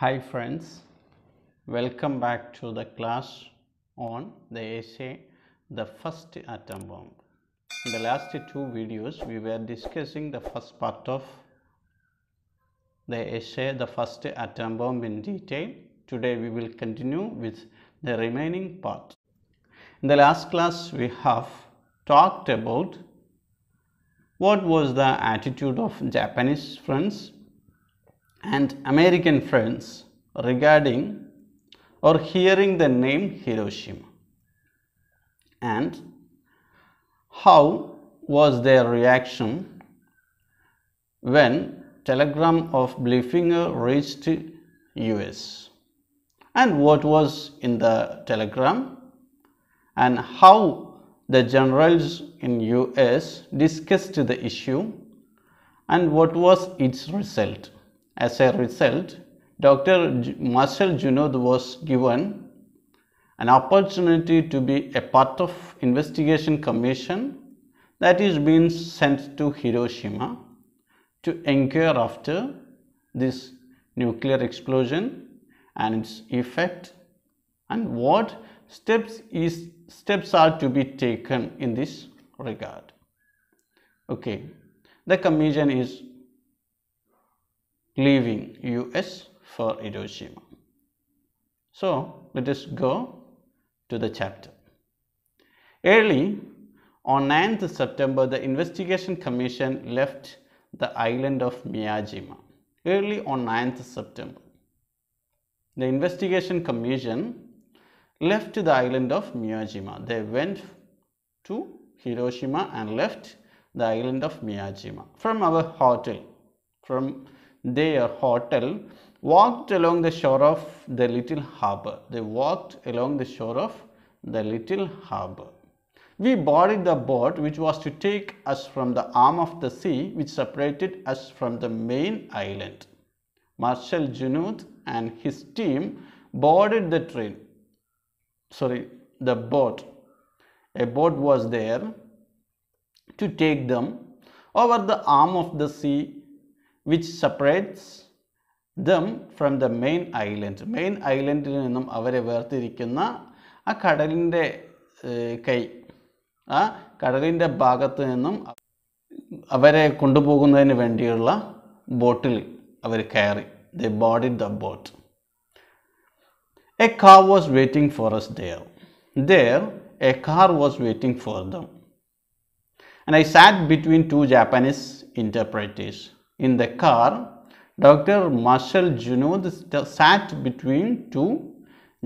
Hi friends, welcome back to the class on the essay The First Atom Bomb. In the last two videos we were discussing the first part of the essay The First Atom Bomb in detail. Today we will continue with the remaining part. In the last class we have talked about what was the attitude of Japanese friends and American friends regarding or hearing the name Hiroshima, and how was their reaction when telegram of Bleffinger reached US, and what was in the telegram, and how the generals in US discussed the issue and what was its result. As a result, Dr. Marcel Junod was given an opportunity to be a part of investigation commission that is being sent to Hiroshima to inquire after this nuclear explosion and its effect, and what steps are to be taken in this regard. Okay, the commission is leaving US for Hiroshima. So let us go to the chapter. Early on 9th September, the investigation commission left the island of Miyajima. Early on 9th September, the investigation commission left the island of Miyajima. They went to Hiroshima and left the island of Miyajima. From our hotel, from their hotel, walked along the shore of the little harbor. They walked along the shore of the little harbor. We boarded the boat which was to take us from the arm of the sea which separated us from the main island. Marcel Junod and his team boarded the boat. A boat was there to take them over the arm of the sea which separates them from the main island. Main island നിന്നും അവരെ വേർതിരിക്കുന്ന ആ കടലിൻ്റെ കടലിൻ്റെ ഭാഗത്ത് നിന്നും അവരെ കൊണ്ടുപോകുന്നതിന് വേണ്ടിയുള്ള ബോട്ടിൽ അവർ കയറി. They boarded the boat. A car was waiting for us there. A car was waiting for them. And I sat between two Japanese interpreters. In the car, Dr. Marcel Junod sat between two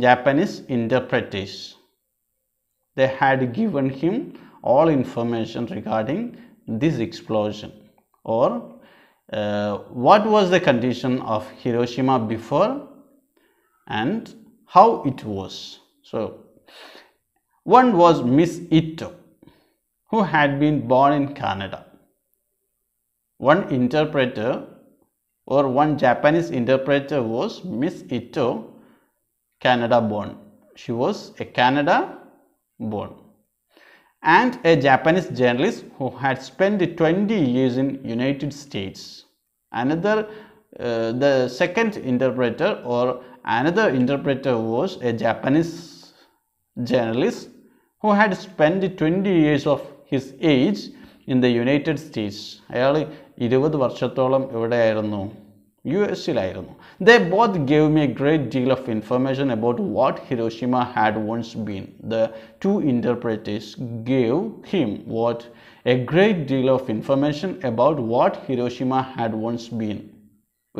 Japanese interpreters. They had given him all information regarding this explosion, or what was the condition of Hiroshima before and how it was. So, one was Miss Ito, who had been born in Canada. One interpreter or one Japanese interpreter was Miss Ito, Canada born. She was a Canada born. And a Japanese journalist who had spent 20 years in United States. The second interpreter or another interpreter was a Japanese journalist who had spent 20 years of his age in the United States. അയാൾ 20 വർഷത്തോളം എവിടെയായിരുന്നു? US-ലായിരുന്നു. They both gave me a great deal of information about what Hiroshima had once been. The two interpreters gave him a great deal of information about what Hiroshima had once been.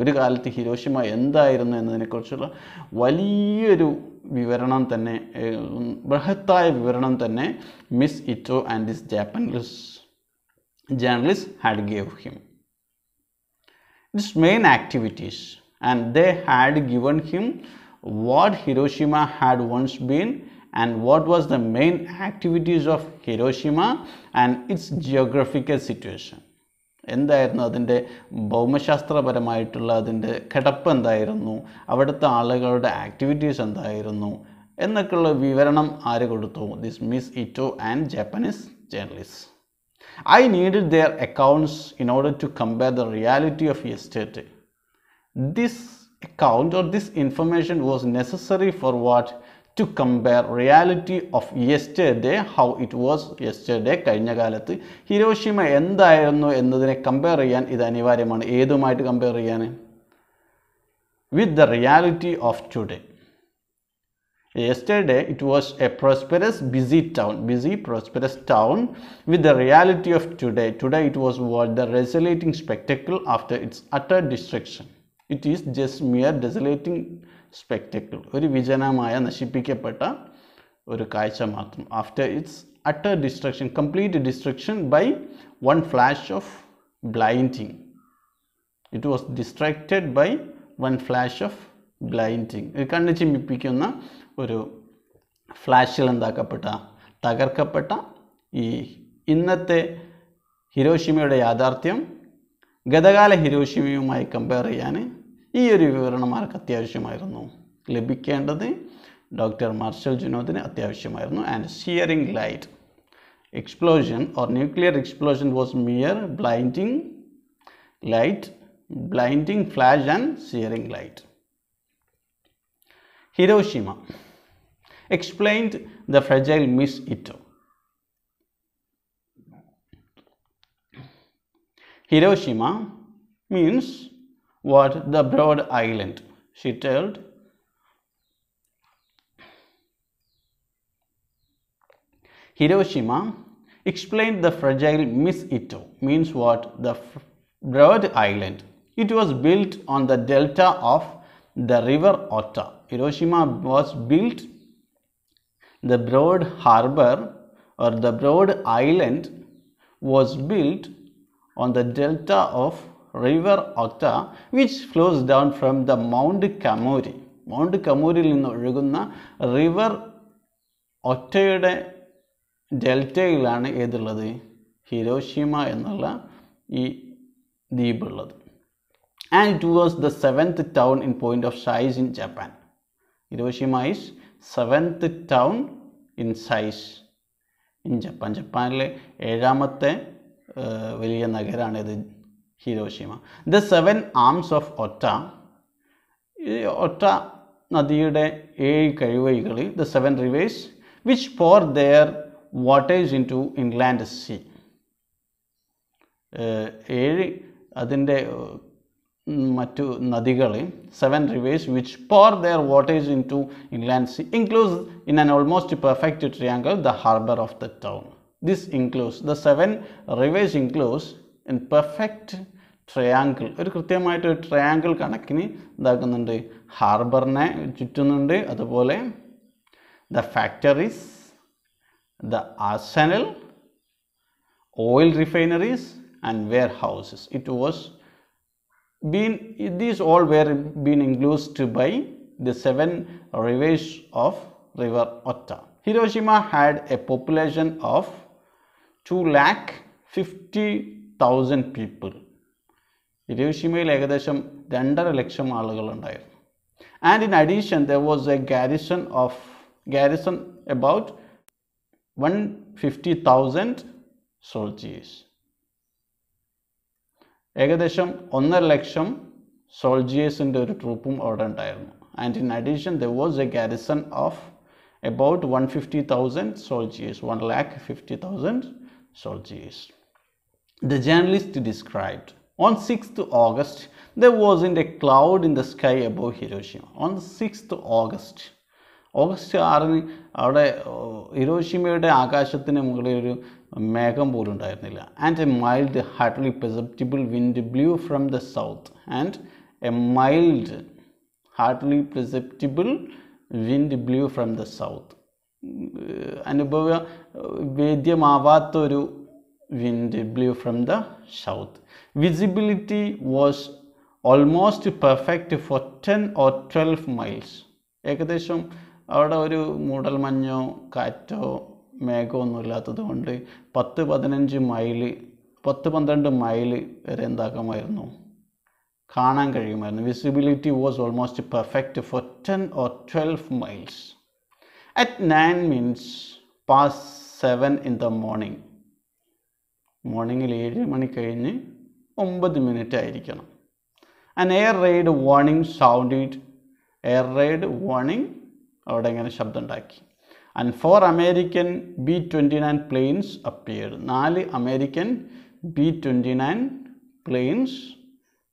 ഒരു കാലത്ത് Hiroshima എന്തായിരുന്നു എന്നതിനെക്കുറിച്ചുള്ള വലിയൊരു വിവരണം തന്നെ, ബൃഹത്തായ വിവരണം തന്നെ miss Ito and this Japanese journalists had gave him. Its main activities, and they had given him what Hiroshima had once been and what was the main activities of Hiroshima and its geographical situation. എന്തായിരുന്നു അതിൻ്റെ ഭൗമശാസ്ത്രപരമായിട്ടുള്ള അതിൻ്റെ കിടപ്പ് എന്തായിരുന്നു, അവിടുത്തെ ആളുകളുടെ activities എന്തായിരുന്നു എന്നൊക്കെയുള്ള വിവരണം ആര് കൊടുത്തു? This miss Ito and Japanese journalist. I needed their accounts in order to compare the reality of yesterday. This account or this information was necessary for what? To compare reality of yesterday, how it was yesterday, കഴിഞ്ഞ കാലത്ത് Hiroshima എന്തായിരുന്നു എന്നതിനെ compare ചെയ്യാൻ ഇത് അനിവാര്യമാണ്. ഏതുമായിട്ട് compare ചെയ്യാൻ? With the reality of today. Yesterday it was a prosperous, busy town, busy, prosperous town. With the reality of today, today it was what? The desolating spectacle after its utter destruction. It is just mere desolating spectacle. ഒരു വിജനമായ നശിപ്പിക്കപ്പെട്ട ഒരു കാഴ്ച മാത്രം. After its utter destruction, complete destruction by one flash of blinding. It was distracted by one flash of blinding. കണ്ണ് ചിമ്മിപ്പിക്കുന്ന ഒരു ഫ്ലാഷിൽ എന്താക്കപ്പെട്ട, തകർക്കപ്പെട്ട ഈ ഇന്നത്തെ ഹിരോഷിമയുടെ യാഥാർത്ഥ്യം ഗതകാല ഹിരോഷിമയുമായി കമ്പയർ ചെയ്യാൻ ഈ ഒരു വിവരണം ആർക്ക് അത്യാവശ്യമായിരുന്നു? ലഭിക്കേണ്ടത് ഡോക്ടർ മാർഷൽ ജുനോദിന് അത്യാവശ്യമായിരുന്നു. And searing light explosion or nuclear explosion was mere blinding light, blinding flash and searing light. Hiroshima explained the fragile Miss Ito. Hiroshima means what? The broad island. She told Hiroshima explained the fragile Miss Ito means what? The broad island. It was built on the delta of the river Ota. Hiroshima was built, the broad harbor or the broad island was built on the delta of river Ota, which flows down from the Mount Kamuri. Mount Kamuri ninnu ഒഴുകുന്ന river ഒറ്റയുടെ ഡെൽറ്റയിലാണ് ഏതുള്ളത്? Hiroshima എന്നുള്ള ഈ ദ്വീപുള്ളത്. And it was the 7th town in point of size in Japan. Hiroshima is 7th town in size in Japan. ജപ്പാനിലെ 7ാമത്തെ വലിയ നഗരമാണിത് Hiroshima. The 7 arms of Ota, ഒറ്റ നദിയുടെ 7 കഴുവഴികൾ, the 7 rivers which pour their waters into inland sea. 7 അതിൻ്റെ മറ്റു നദികൾ, 7 rivers which pour their waters into inland sea, includes in an almost perfect triangle the harbor of the town. This includes, the 7 rivers includes in perfect triangle, ഒരു കൃത്യമായിട്ട് triangle കണക്കിന് ഇതാക്കുന്നുണ്ട്, ഹാർബറിനെ ചുറ്റുന്നുണ്ട്. അതുപോലെ the factories, the arsenal, oil refineries and warehouses. It was been, these all were been enclosed by the 7 rivers of river Ota. Hiroshima had a population of 2,50,000 people. ഹിരോഷിമയിൽ ഏകദേശം 2.5 ലക്ഷം ആളുകൾ ഉണ്ടായിരുന്നു. And in addition there was a garrison about 150,000 soldiers. ഏകദേശം 1.5 ലക്ഷം സോൾജിയേഴ്സിൻ്റെ ഒരു ട്രൂപ്പും അവിടെ ഉണ്ടായിരുന്നു. And in addition there was a garrison of about 150,000 soldiers, 1,50,000 soldiers. The journalist described, on 6th August there wasn't a cloud in the sky above Hiroshima. On 6th August, August 6 അവിടെ ഹിരോഷിമയുടെ ആകാശത്തിന് മുകളിൽ ഒരു മേഘം പോലും ഉണ്ടായിരുന്നില്ല. And a mild hardly perceptible wind blew from the south. And a mild hardly perceptible wind blew from the south. വേദ്യമാവാത്തൊരു wind blew from the south. Visibility was almost perfect for 10 or 12 miles. ഏകദേശം അവിടെ ഒരു മൂടൽമഞ്ഞോ കാറ്റോ മേഘമോ ഒന്നും ഇല്ലാത്തത് കൊണ്ട് 10-12 mile വരെ എന്താക്കാമായിരുന്നു, കാണാൻ കഴിയുമായിരുന്നു. Visibility was almost perfect for 10 or 12 miles. At 9 minutes past 7 in the morning, മോർണിംഗിൽ 7 മണി കഴിഞ്ഞ് 9 മിനിറ്റ് ആയിരിക്കണം. An air raid warning sounded. Air raid warning അവിടെ ഇങ്ങനെ ശബ്ദം ഉണ്ടാക്കി. And 4 American B-29 planes appeared. 4 American B-29 planes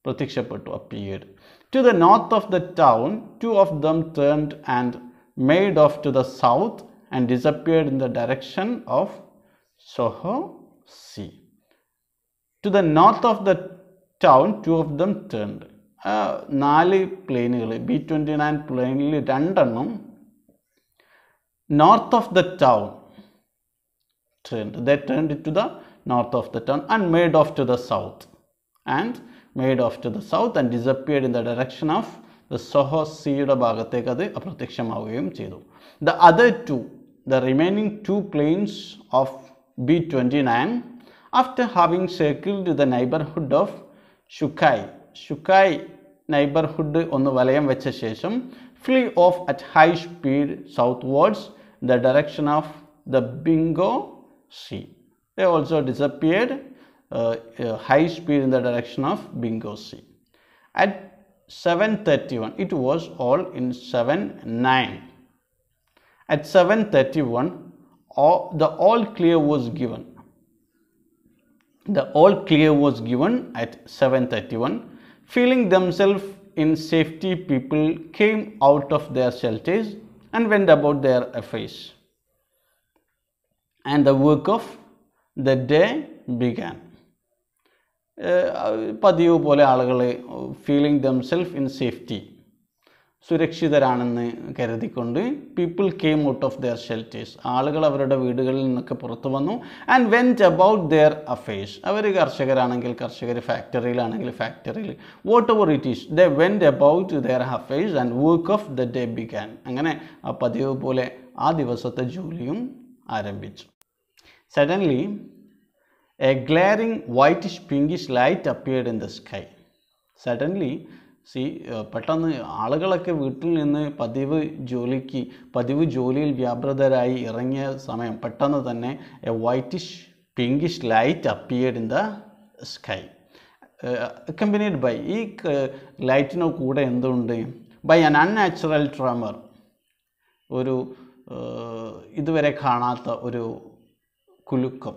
പ്രത്യക്ഷപ്പെട്ടു, appeared. To the north of the town, 2 of them turned and made off to the south and disappeared in the direction of Soho Sea. To the north of the town, 2 of them turned. 4 പ്ലെയിനുകൾ B-29 പ്ലെയിനിൽ 2 എണ്ണം north of the town turned. They turned to the north of the town and made off to the south. And made off to the south and disappeared in the direction of the Soho Sea ഭാഗത്തേക്ക് അത് അപ്രത്യക്ഷമാവുകയും ചെയ്തു. The other 2, the remaining 2 planes of B-29, after having circled the neighborhood of Shukai neighborhood ഒന്ന് വലയം വെച്ച ശേഷം flew off at high speed southwards in the direction of the Bingo Sea. They also disappeared high speed in the direction of Bingo Sea. At 7:31, it was all in 7:09. At 7:31, the all clear was given. The all clear was given at 7:31. Feeling themselves in safety, people came out of their shelters and went about their affairs. And the work of the day began. പതിവ് പോലെ ആളുകൾ feeling themselves in safety, സുരക്ഷിതരാണെന്ന് കരുതിക്കൊണ്ട് people came out of their shelters, ആളുകൾ അവരുടെ വീടുകളിൽ നിന്നൊക്കെ പുറത്തു വന്നു. And went about their affairs, അവർ കർഷകരാണെങ്കിൽ കർഷകർ, ഫാക്ടറിയിലാണെങ്കിൽ ഫാക്ടറിയിൽ, whatever it is, they went about their affairs and work of the day began. അങ്ങനെ ആ പതിവ് പോലെ ആ ദിവസത്തെ ജോലിയും ആരംഭിച്ചു. Suddenly a glaring whitish pinkish light appeared in the sky. Suddenly, പെട്ടെന്ന് ആളുകളൊക്കെ വീട്ടിൽ നിന്ന് പതിവ് ജോലിയിൽ വ്യാപൃതരായി ഇറങ്ങിയ സമയം പെട്ടെന്ന് തന്നെ a whitish pinkish light appeared in the sky. Accompanied by, ഈ ലൈറ്റിനോ കൂടെ എന്തുണ്ട്, ബൈ അൻ അൺനാച്ചുറൽ ട്രമർ, ഒരു ഇതുവരെ കാണാത്ത ഒരു കുലുക്കം.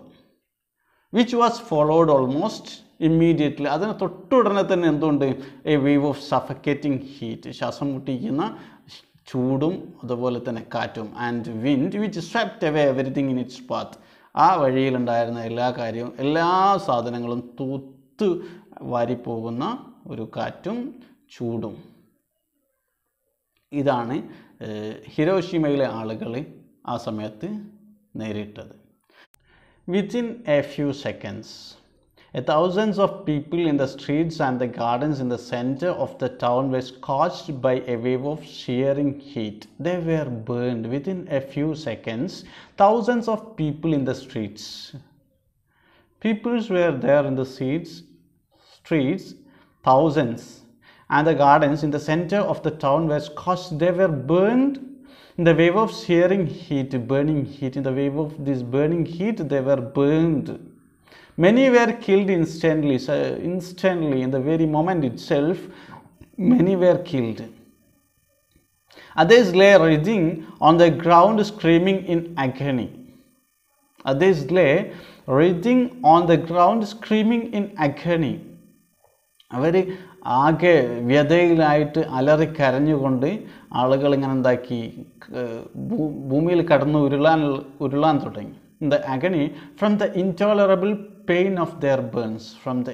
which was followed almost immediately, അതിന് തൊട്ടുടനെ തന്നെ എന്തുണ്ട്, എ വേവ് ഓഫ് സഫക്കേറ്റിംഗ് ഹീറ്റ്, ശ്വാസം മുട്ടിക്കുന്ന ചൂടും അതുപോലെ തന്നെ കാറ്റും. And wind which swept away everything in its path, ആ വഴിയിലുണ്ടായിരുന്ന എല്ലാ സാധനങ്ങളും തൂത്ത് വാരിപ്പോകുന്ന ഒരു കാറ്റും ചൂടും. ഇതാണ് ഹിരോഷിമയിലെ ആളുകൾ ആ സമയത്ത് നേരിട്ടത്. Within a few seconds, thousands of people in the streets and the gardens in the center of the town were scorched by a wave of searing heat. They were burned. Within a few seconds, thousands of people in the streets. People were there in the streets, thousands, and the gardens in the center of the town were scorched. They were burned. In the wave of searing heat, burning heat, in the wave of this burning heat, they were burned. Many were killed instantly, in the very moment itself, many were killed. Others lay writhing on the ground, screaming in agony. Others lay writhing on the ground, screaming in agony. അവർ ആകെ വ്യതയിലായിട്ട് അലറിക്കരഞ്ഞുകൊണ്ട് ആളുകൾ ഇങ്ങനെ എന്താക്കി, ഭൂമിയിൽ കടന്ന് ഉരുളാൻ തുടങ്ങി. The agony from the intolerable pain of their burns, from the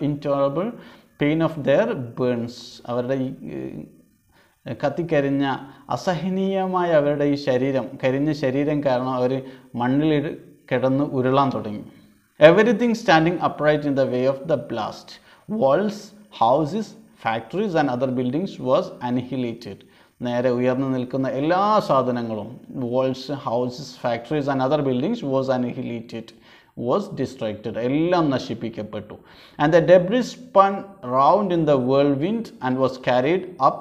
intolerable pain of their burns, അവരുടെ ഈ കത്തിക്കരിഞ്ഞ അസഹനീയമായ അവരുടെ ഈ കരിഞ്ഞ ശരീരം കാരണം അവർ മണ്ണിൽ കിടന്ന് ഉരുളാൻ തുടങ്ങി. Everything standing upright in the way of the blast. Walls, houses, factories and other buildings was annihilated. നേരെ ഉയർന്നു നിൽക്കുന്ന എല്ലാ സാധനങ്ങളും, walls, houses, factories and other buildings was annihilated, was destroyed, എല്ലാം നശിപ്പിക്കപ്പെട്ടു. And the debris spun round in the whirlwind and was carried up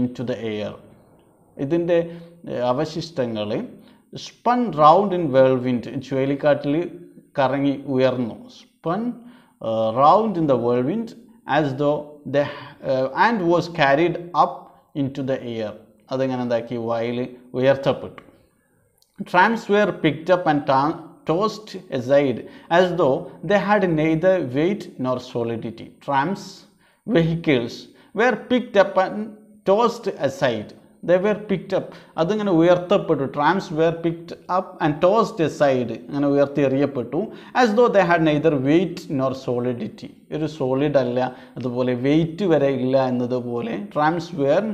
into the air. ഇതിൻ്റെ അവശിഷ്ടങ്ങൾ spun round in whirlwind, ചുഴലിക്കാറ്റിൽ കറങ്ങി ഉയർന്നു. Spun round in the whirlwind as though and was carried up into the air. അതങ്ങനെ എന്താക്കി വായിൽ ഉയർത്തപ്പെട്ടു. Trams were picked up and tossed aside as though they had neither weight nor solidity. Trams vehicles were picked up and tossed aside. They were picked up. അതങ്ങനെ ഉയർത്തപ്പെട്ടു. Trams were picked up and tossed aside. അങ്ങനെ ഉയർത്തി എറിയപ്പെട്ടു. As though they had neither weight nor solidity. ഒരു solid അല്ല, അതുപോലെ wait വരെ ഇല്ല എന്നതുപോലെ Trams were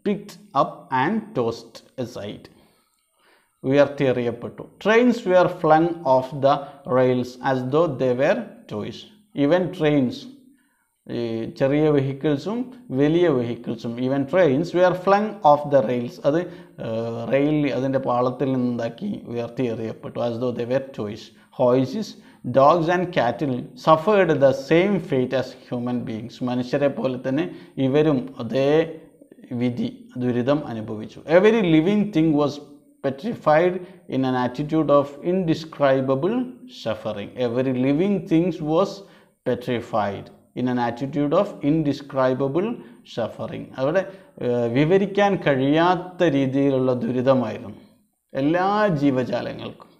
picked up and tossed aside. ഉയർത്തി എറിയപ്പെട്ടു. Trains were flung off the rails as though they were toys. Even trains, ചെറിയ വെഹിക്കിൾസും വലിയ വെഹിക്കിൾസും, even trains were flung off the rails, അത് റെയിലിൽ അതിൻ്റെ പാളത്തിൽ നിന്നുണ്ടാക്കി ഉയർത്തി എറിയപ്പെട്ടു. As though they were toys. Horses, dogs and cattle suffered the same fate as human beings. മനുഷ്യരെ പോലെ തന്നെ ഇവരും അതേ വിധി, ദുരിതം അനുഭവിച്ചു. Every living thing was petrified in an attitude of indescribable suffering. Every living thing was petrified in an attitude of indescribable suffering. അവിടെ വിവരിക്കാൻ കഴിയാത്ത രീതിയിലുള്ള ദുരിതമായിരുന്നു എല്ലാ ജീവജാലങ്ങൾക്കും.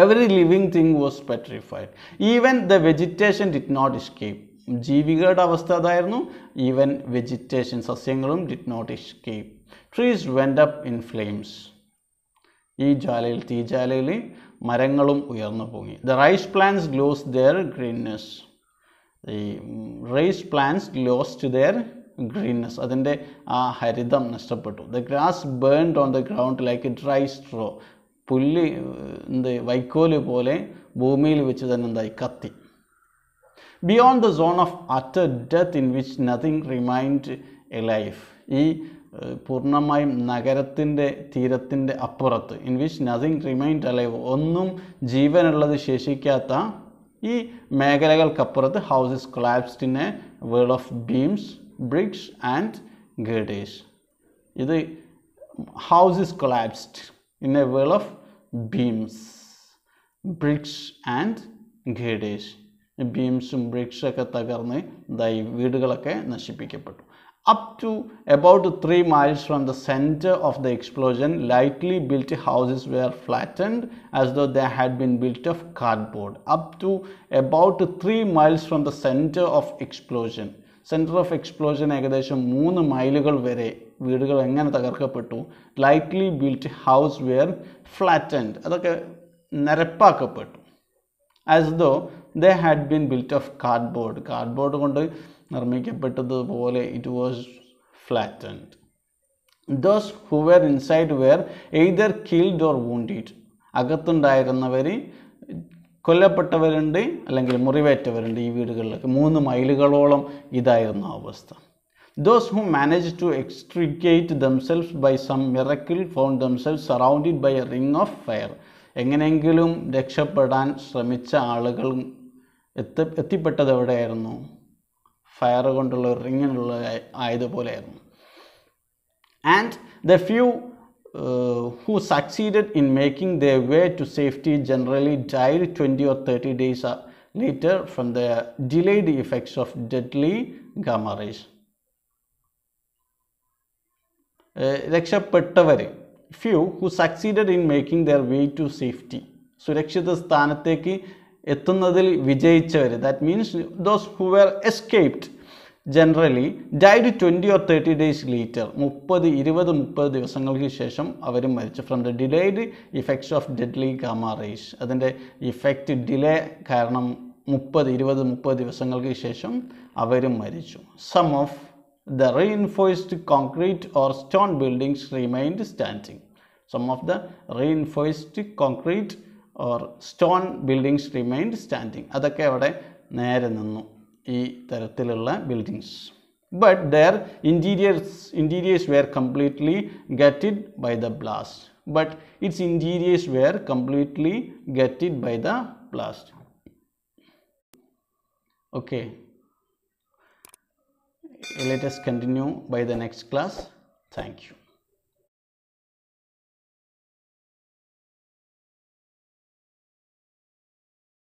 Every living thing was petrified. Even the vegetation did not escape. ജീവികളുടെ അവസ്ഥ അതായിരുന്നു. Even vegetation, സസ്യങ്ങളും did not escape. Trees went up in flames. ഈ ജ്വാലയിൽ, തീജ്വാലയിൽ മരങ്ങളും ഉയർന്നു പോയി. The rice plants lost their greenness. The rice plants lost their greenness. അതിൻ്റെ ആ ഹരിതം നഷ്ടപ്പെട്ടു. The grass burned on the ground like a dry straw. പുല്ല് വൈക്കോല് പോലെ ഭൂമിയിൽ വെച്ച് തന്നെ എന്തായി കത്തി. Beyond the zone of utter death in which nothing remained alive. ഈ പൂർണ്ണമായും നഗരത്തിൻ്റെ തീരത്തിൻ്റെ അപ്പുറത്ത്, in which nothing remained alive, ഒന്നും ജീവനുള്ളത് ശേഷിക്കാത്ത ഈ മേഖലകൾക്കപ്പുറത്ത് houses collapsed in a world of beams, bricks and girders. ഇത് houses collapsed in a world of beams, bricks and girders. ബീംസും ബ്രിക്സൊക്കെ തകർന്ന് ഇതായി വീടുകളൊക്കെ നശിപ്പിക്കപ്പെട്ടു. Up to about 3 miles from the center of the explosion, lightly built houses were flattened as though they had been built of cardboard. Up to about 3 miles from the center of explosion. Center of explosion ഏകദേശം 3 മൈലുകൾ വരെ വീടുകൾ എങ്ങനെ തകർക്കപ്പെട്ടു? Lightly built house were flattened. അതൊക്കെ നിരപ്പാക്കപ്പെട്ടു. As though they had been built of cardboard. Cardboard കൊണ്ട് നിർമ്മിക്കപ്പെട്ടതുപോലെ it was flattened. Those who were inside were either killed or wounded. അകത്തുണ്ടായിരുന്നവർ കൊല്ലപ്പെട്ടവരുണ്ട് അല്ലെങ്കിൽ മുറിവേറ്റവരുണ്ട്. ഈ വീടുകളിലൊക്കെ 3 മൈലുകളോളം ഇതായിരുന്നു അവസ്ഥ. Those who manage to extricate themselves by some miracle found themselves surrounded by a ring of fire. എങ്ങനെയെങ്കിലും രക്ഷപ്പെടാൻ ശ്രമിച്ച ആളുകൾ എത്തിപ്പെട്ടത് എവിടെയായിരുന്നു? ഫയർ കൊണ്ടുള്ള റിങ്ങിനുള്ള ആയതുപോലെയായിരുന്നു. And the few who succeeded in making their way to safety generally died 20 or 30 days later from the delayed effects of deadly gamma rays. രക്ഷപ്പെട്ടവർ, few who succeeded in making their way to safety, സുരക്ഷിത സ്ഥാനത്തേക്ക് എത്തുന്നതിൽ വിജയിച്ചവർ, that means those who were escaped generally died 20 or 30 days later. 30 ദിവസങ്ങൾക്ക് ശേഷം അവരും മരിച്ചു. From the delayed effects of deadly gamma rays. അതിൻ്റെ effect delay കാരണം 30 ദിവസങ്ങൾക്ക് ശേഷം അവരും മരിച്ചു. Some of the reinforced concrete or stone buildings remained standing. Some of the reinforced concrete or stone buildings remained standing. അതൊക്കെ അവിടെ നേരെ നിന്നു, ഈ തരത്തിലുള്ള buildings. But their interiors were completely gutted by the blast. But its interiors were completely gutted by the blast. Okay, let us continue by the next class. Thank you.